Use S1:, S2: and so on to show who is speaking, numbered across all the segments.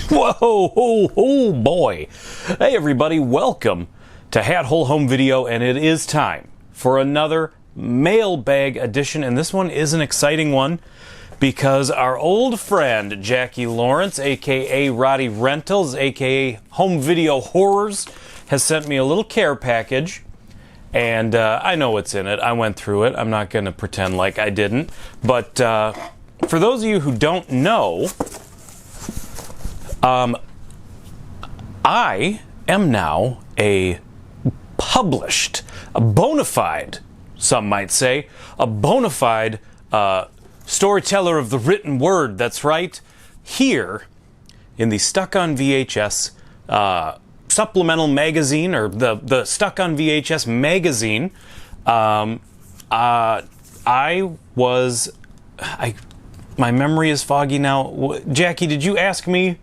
S1: Whoa, oh boy. Hey everybody, welcome to Hat Hole Home Video, and it is time for another mailbag edition, and this one is an exciting one because our old friend Jackie Lawrence, aka Roddy Rentals, aka Home Video Horrors, has sent me a little care package, and I know what's in it. I went through it. I'm not going to pretend like I didn't, but for those of you who don't know, I am now a published, a bona fide, some might say, a bona fide storyteller of the written word. That's right, here in the Stuck on VHS supplemental magazine, or the Stuck on VHS magazine. My memory is foggy now. Jackie, did you ask me?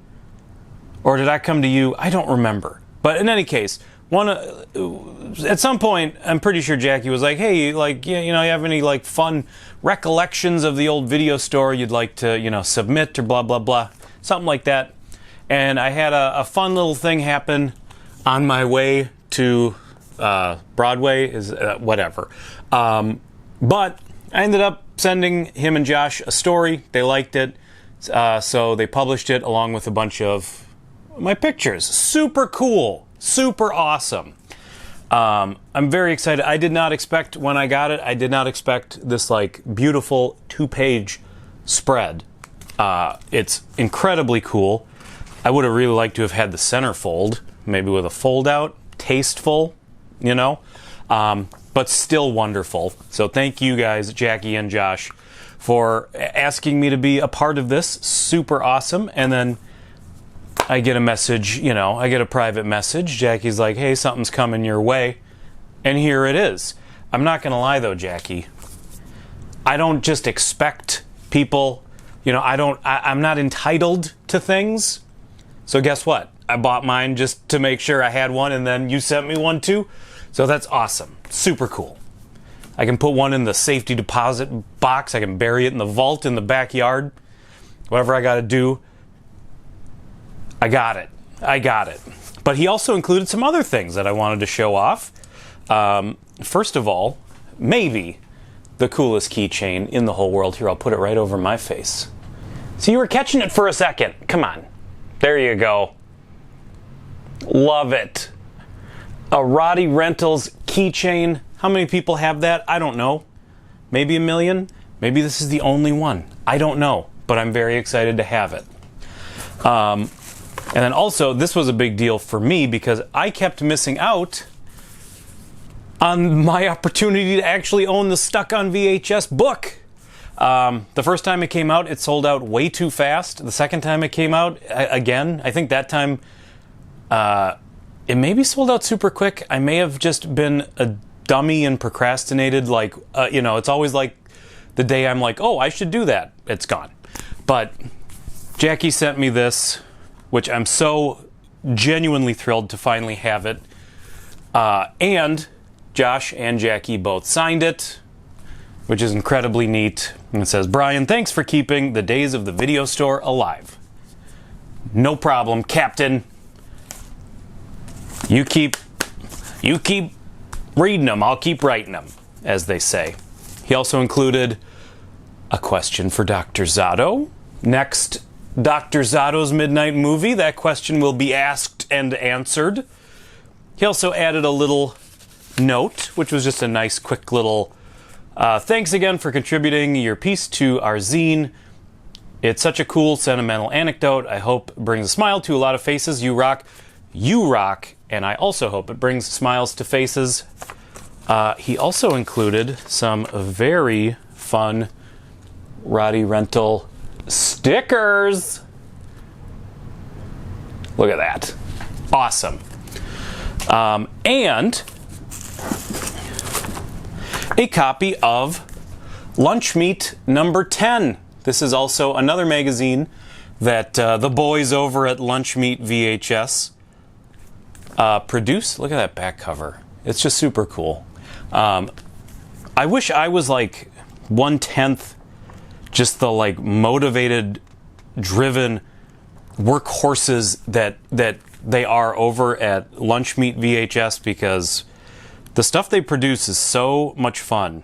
S1: Or did I come to you? I don't remember. But in any case, at some point, I'm pretty sure Jackie was like, hey, like, you have any, like, fun recollections of the old video store you'd like to, submit, or blah, blah, blah. Something like that. And I had a fun little thing happen on my way to Broadway, whatever. But I ended up sending him and Josh a story. They liked it. So they published it along with a bunch of my pictures. Super cool. Super awesome. I'm very excited. I did not expect, when I got it, I did not expect this, like, beautiful 2-page spread. It's incredibly cool. I would have really liked to have had the centerfold, maybe with a fold out, tasteful, but still wonderful. So thank you guys, Jackie and Josh, for asking me to be a part of this. Super awesome. And then I get a message, I get a private message. Jackie's like, hey, something's coming your way. And here it is. I'm not going to lie, though, Jackie. I don't just expect people, I'm not entitled to things. So guess what? I bought mine just to make sure I had one, and then you sent me one too. So that's awesome. Super cool. I can put one in the safety deposit box. I can bury it in the vault in the backyard. Whatever I got to do. I got it. But he also included some other things that I wanted to show off. First of all, maybe the coolest keychain in the whole world. Here, I'll put it right over my face. So you were catching it for a second. Come on. There you go. Love it. A Roddy Rentals keychain. How many people have that? I don't know. Maybe 1 million? Maybe this is the only one. I don't know. But I'm very excited to have it. And then also, this was a big deal for me because I kept missing out on my opportunity to actually own the Stuck on VHS book. The first time it came out, it sold out way too fast. The second time it came out, again, I think that time it maybe sold out super quick. I may have just been a dummy and procrastinated. Like, it's always like the day I'm like, oh, I should do that. It's gone. But Jackie sent me this, which I'm so genuinely thrilled to finally have it. And Josh and Jackie both signed it, which is incredibly neat. And it says, Brian, thanks for keeping the days of the video store alive. No problem, Captain. You keep reading them, I'll keep writing them, as they say. He also included a question for Dr. Zotto. Next Dr. Zotto's Midnight Movie, that question will be asked and answered. He also added a little note, which was just a nice, quick little, thanks again for contributing your piece to our zine. It's such a cool, sentimental anecdote. I hope it brings a smile to a lot of faces. You rock. You rock. And I also hope it brings smiles to faces. He also included some very fun Roddy Rental stickers. Look at that. Awesome. And a copy of Lunch Meat number 10. This is also another magazine that the boys over at LunchmeatVHS produce. Look at that back cover. It's just super cool. I wish I was like 1/10 just the like motivated, driven workhorses that they are over at LunchmeatVHS, because the stuff they produce is so much fun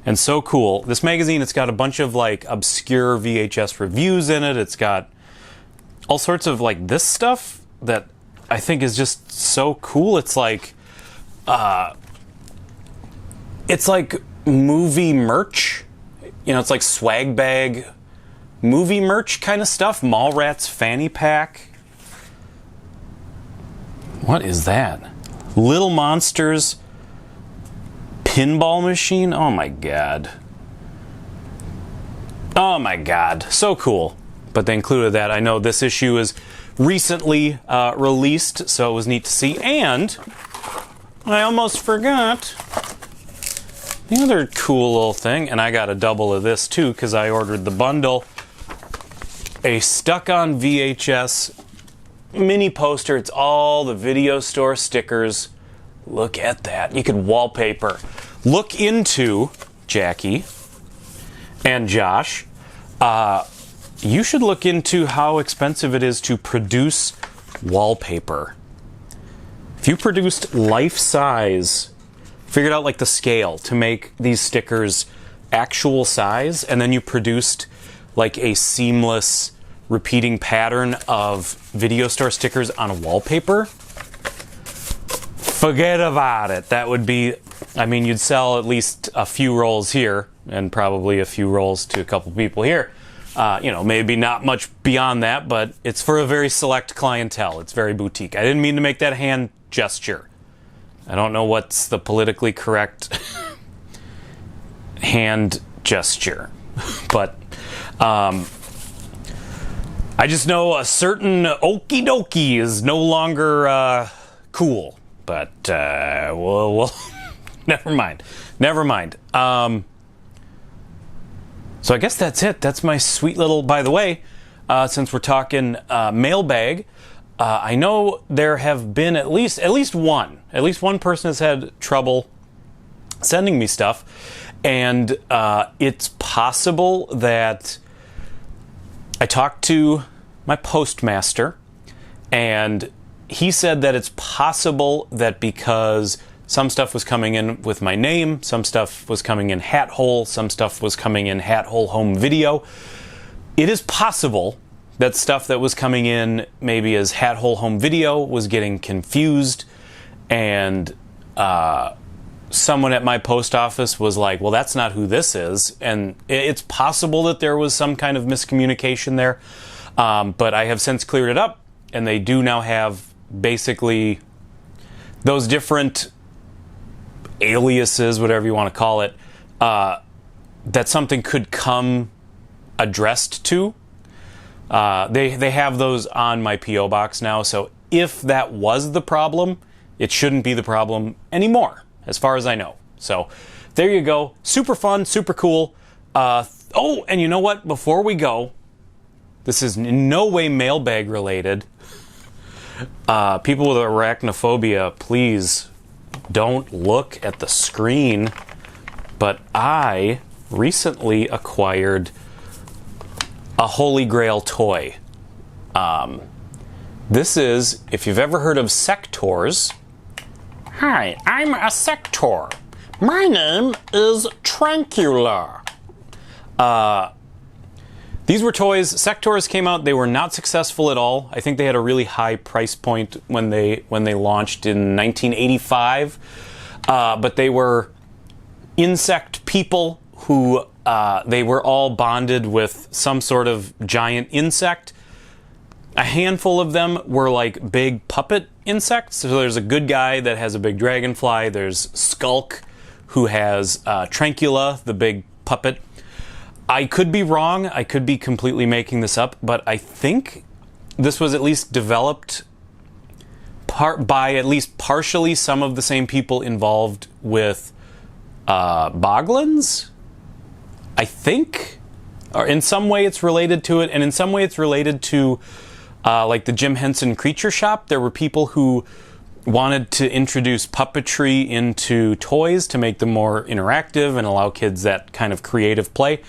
S1: and so cool. This magazine, it's got a bunch of like obscure VHS reviews in it. It's got all sorts of like this stuff that I think is just so cool. It's like movie merch. You know, it's like swag bag movie merch kind of stuff. Mallrats fanny pack. What is that? Little Monsters pinball machine. Oh my god. Oh my god. So cool. But they included that. I know this issue is recently released, so it was neat to see. And I almost forgot the other cool little thing, and I got a double of this too because I ordered the bundle. A stuck-on VHS mini poster. It's all the video store stickers. Look at that. You could wallpaper. Look into, Jackie and Josh, you should look into how expensive it is to produce wallpaper. If you produced life-size, figured out like the scale to make these stickers actual size, and then you produced like a seamless repeating pattern of video store stickers on a wallpaper, forget about it. That would be, I mean, you'd sell at least a few rolls here and probably a few rolls to a couple people here. You know, maybe not much beyond that, but it's for a very select clientele. It's very boutique. I didn't mean to make that hand gesture. I don't know what's the politically correct hand gesture, but I just know a certain okie dokie is no longer cool. But well, never mind. So I guess that's it. That's my sweet little. By the way, since we're talking mailbag, I know there have been at least one person has had trouble sending me stuff, and it's possible that I talked to my postmaster, and he said that it's possible that because some stuff was coming in with my name, some stuff was coming in hat hole, some stuff was coming in hat hole home video. It is possible that stuff that was coming in maybe as hat hole home video was getting confused, and someone at my post office was like, well, that's not who this is. And it's possible that there was some kind of miscommunication there. But I have since cleared it up, and they do now have basically those different aliases, whatever you want to call it, that something could come addressed to. They have those on my P.O. box now. So if that was the problem, it shouldn't be the problem anymore, as far as I know. So there you go. Super fun, super cool. Oh, and you know what? Before we go, this is in no way mailbag related. People with arachnophobia, please don't look at the screen. But I recently acquired a Holy Grail toy. This is, if you've ever heard of sectors. Hi, I'm a sector. My name is Tranquila. These were toys. Sectors came out. They were not successful at all. I think they had a really high price point when they launched in 1985. But they were insect people who they were all bonded with some sort of giant insect. A handful of them were like big puppet insects. So there's a good guy that has a big dragonfly. There's Skulk, who has Tranquila, the big puppet. I could be wrong. I could be completely making this up, but I think this was at least developed by at least partially some of the same people involved with Boglins. I think, or in some way it's related to it, and in some way it's related to like the Jim Henson Creature Shop. There were people who wanted to introduce puppetry into toys to make them more interactive and allow kids that kind of creative play.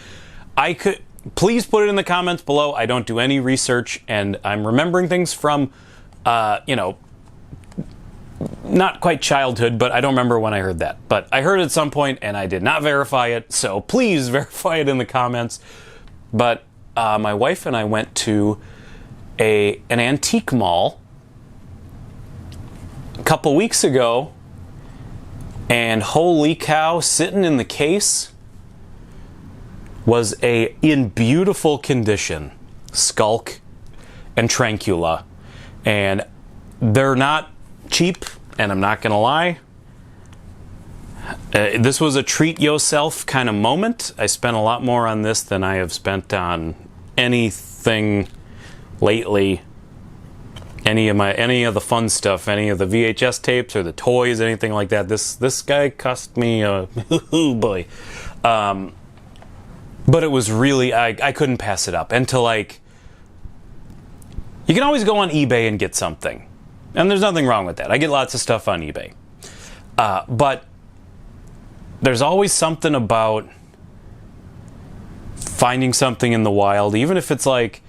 S1: please put it in the comments below. I don't do any research, and I'm remembering things from, you know, not quite childhood, but I don't remember when I heard that. But I heard it at some point, and I did not verify it, so please verify it in the comments. But my wife and I went to an antique mall a couple weeks ago, and holy cow, sitting in the case was in beautiful condition Skulk and Trancula, and they're not cheap, and I'm not gonna lie, this was a treat yourself kind of moment. I spent a lot more on this than I have spent on anything lately. Any of the fun stuff, any of the VHS tapes or the toys, anything like that. This guy cost me oh boy. But it was really, I couldn't pass it up. And to like, you can always go on eBay and get something. And there's nothing wrong with that. I get lots of stuff on eBay. But there's always something about finding something in the wild, even if it's like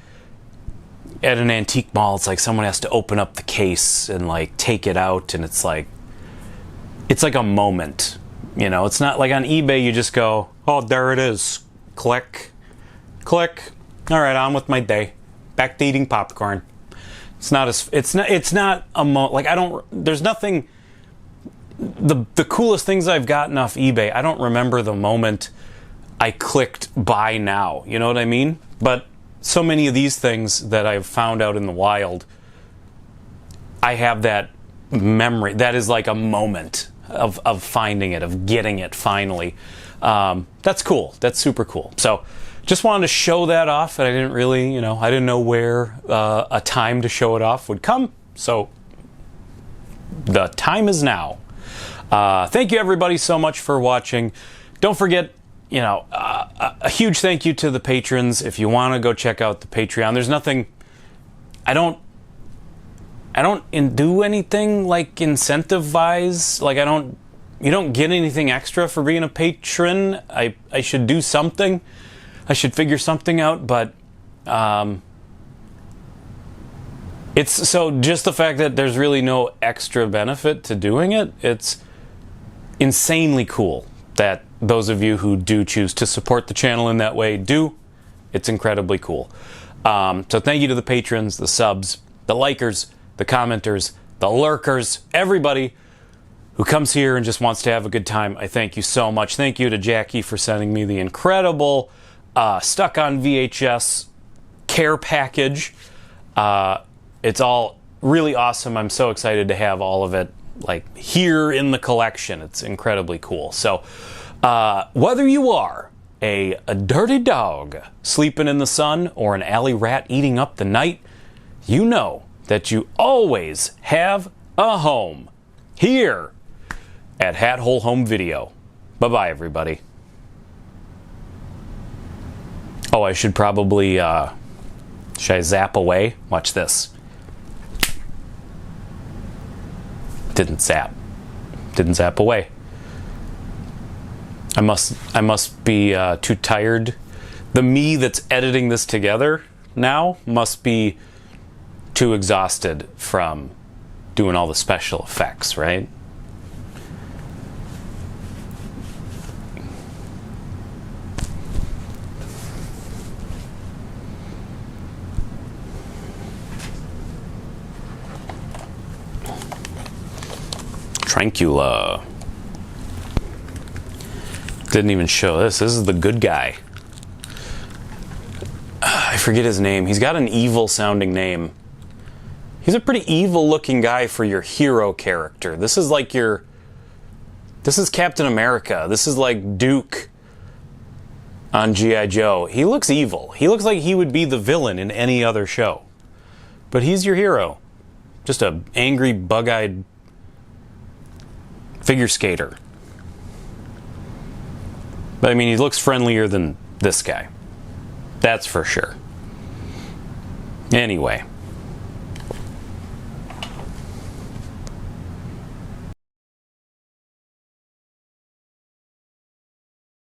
S1: at an antique mall, it's like someone has to open up the case and like take it out, and it's like a moment, you know. It's not like on eBay you just go, oh, there it is, click, click, all right, on with my day, back to eating popcorn. It's not a like, I don't, there's nothing, the coolest things I've gotten off eBay, I don't remember the moment I clicked buy now, you know what I mean? But so many of these things that I've found out in the wild, I have that memory. That is like a moment of finding it, of getting it finally. That's cool. That's super cool. So just wanted to show that off, and I didn't really, you know, I didn't know where a time to show it off would come. So the time is now. Thank you everybody so much for watching. Don't forget, you know, a huge thank you to the patrons. If you want to go check out the Patreon, there's nothing, I don't do anything like incentive-wise. Like you don't get anything extra for being a patron. I should do something. I should figure something out, but it's so just the fact that there's really no extra benefit to doing it. It's insanely cool that those of you who do choose to support the channel in that way do. It's incredibly cool. So thank you to the patrons, the subs, the likers, the commenters, the lurkers, everybody who comes here and just wants to have a good time. I thank you so much. Thank you to Jackie for sending me the incredible Stuck on VHS care package. It's all really awesome. I'm so excited to have all of it like here in the collection. It's incredibly cool. So whether you are a dirty dog sleeping in the sun or an alley rat eating up the night, you know that you always have a home here at Hat Hole Home Video. Bye-bye, everybody. Oh, I should probably, should I zap away? Watch this. Didn't zap. Didn't zap away. I must be too tired. The me that's editing this together now must be too exhausted from doing all the special effects, right? Trancula. Didn't even show this. This is the good guy. I forget his name. He's got an evil sounding name. He's a pretty evil looking guy for your hero character. This is like this is Captain America. This is like Duke on G.I. Joe. He looks evil. He looks like he would be the villain in any other show. But he's your hero. Just a angry, bug-eyed figure skater. But I mean, he looks friendlier than this guy. That's for sure. Anyway.